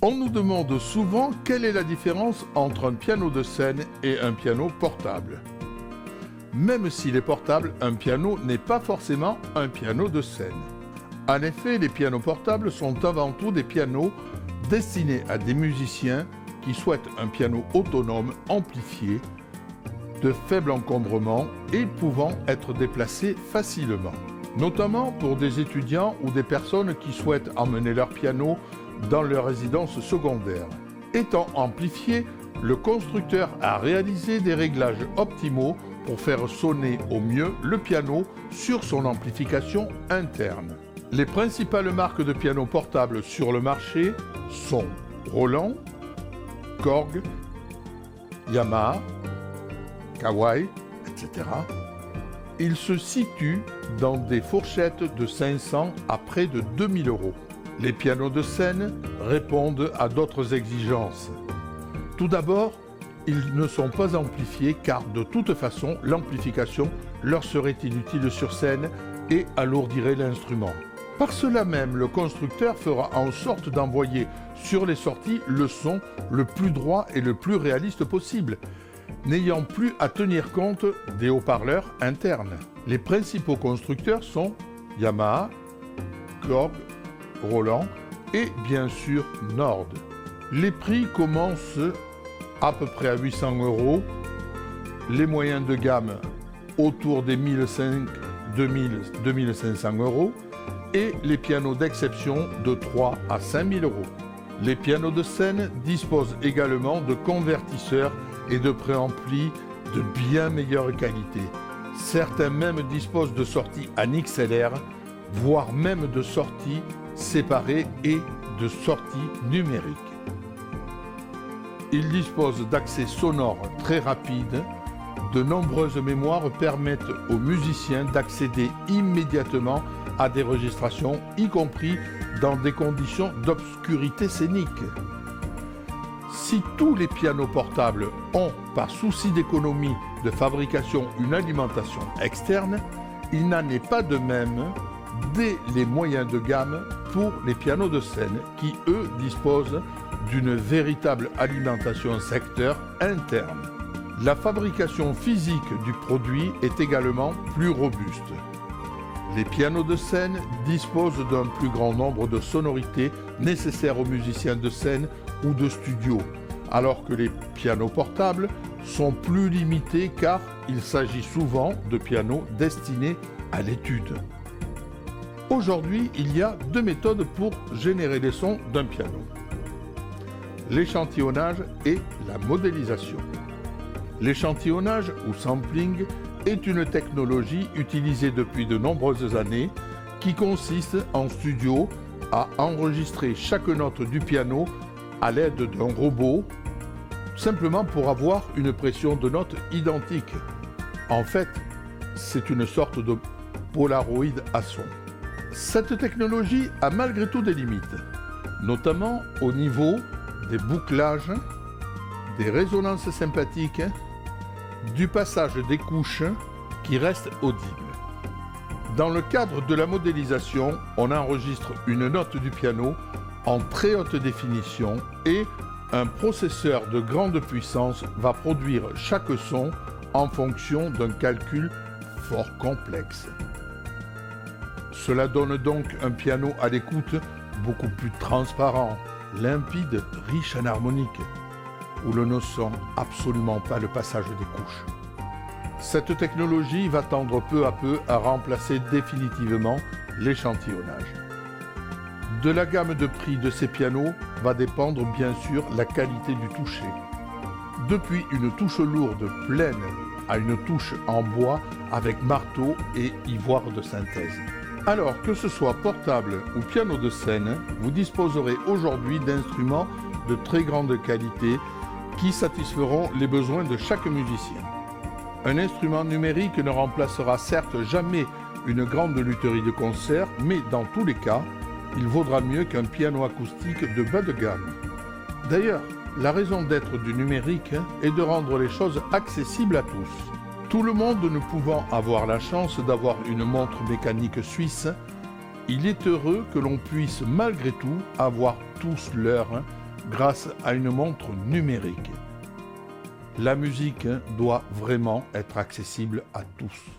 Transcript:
On nous demande souvent quelle est la différence entre un piano de scène et un piano portable. Même s'il est portable, un piano n'est pas forcément un piano de scène. En effet, les pianos portables sont avant tout des pianos destinés à des musiciens qui souhaitent un piano autonome, amplifié, de faible encombrement et pouvant être déplacé facilement. Notamment pour des étudiants ou des personnes qui souhaitent emmener leur piano dans leur résidence secondaire. Étant amplifié, le constructeur a réalisé des réglages optimaux pour faire sonner au mieux le piano sur son amplification interne. Les principales marques de pianos portables sur le marché sont Roland, Korg, Yamaha, Kawai, etc. Ils se situent dans des fourchettes de 500 à près de 2000 €. Les pianos de scène répondent à d'autres exigences. Tout d'abord, ils ne sont pas amplifiés car de toute façon, l'amplification leur serait inutile sur scène et alourdirait l'instrument. Par cela même, le constructeur fera en sorte d'envoyer sur les sorties le son le plus droit et le plus réaliste possible, n'ayant plus à tenir compte des haut-parleurs internes. Les principaux constructeurs sont Yamaha, Korg, Roland et bien sûr Nord. Les prix commencent à peu près à 800 €, les moyens de gamme autour des 1500, 2000, 2500 € et les pianos d'exception de 3 à 5000 €. Les pianos de scène disposent également de convertisseurs et de préamplis de bien meilleure qualité. Certains même disposent de sorties en XLR, voire même de sorties séparées et de sorties numériques. Ils disposent d'accès sonore très rapide. De nombreuses mémoires permettent aux musiciens d'accéder immédiatement à des enregistrations, y compris dans des conditions d'obscurité scénique. Si tous les pianos portables ont, par souci d'économie de fabrication, une alimentation externe, il n'en est pas de même dès les moyens de gamme pour les pianos de scène qui, eux, disposent d'une véritable alimentation secteur interne. La fabrication physique du produit est également plus robuste. Les pianos de scène disposent d'un plus grand nombre de sonorités nécessaires aux musiciens de scène ou de studio, alors que les pianos portables sont plus limités car il s'agit souvent de pianos destinés à l'étude. Aujourd'hui, il y a deux méthodes pour générer les sons d'un piano: l'échantillonnage et la modélisation. L'échantillonnage ou sampling est une technologie utilisée depuis de nombreuses années qui consiste en studio à enregistrer chaque note du piano à l'aide d'un robot, simplement pour avoir une pression de notes identique. En fait, c'est une sorte de Polaroid à son. Cette technologie a malgré tout des limites, notamment au niveau des bouclages, des résonances sympathiques, du passage des couches qui restent audibles. Dans le cadre de la modélisation, on enregistre une note du piano en très haute définition et un processeur de grande puissance va produire chaque son en fonction d'un calcul fort complexe. Cela donne donc un piano à l'écoute beaucoup plus transparent, limpide, riche en harmonique, où l'on ne sent absolument pas le passage des couches. Cette technologie va tendre peu à peu à remplacer définitivement l'échantillonnage. De la gamme de prix de ces pianos va dépendre bien sûr la qualité du toucher. Depuis une touche lourde pleine à une touche en bois avec marteau et ivoire de synthèse. Alors que ce soit portable ou piano de scène, vous disposerez aujourd'hui d'instruments de très grande qualité qui satisferont les besoins de chaque musicien. Un instrument numérique ne remplacera certes jamais une grande lutherie de concert, mais dans tous les cas, il vaudra mieux qu'un piano acoustique de bas de gamme. D'ailleurs, la raison d'être du numérique est de rendre les choses accessibles à tous. Tout le monde ne pouvant avoir la chance d'avoir une montre mécanique suisse, il est heureux que l'on puisse malgré tout avoir tous l'heure grâce à une montre numérique. La musique doit vraiment être accessible à tous.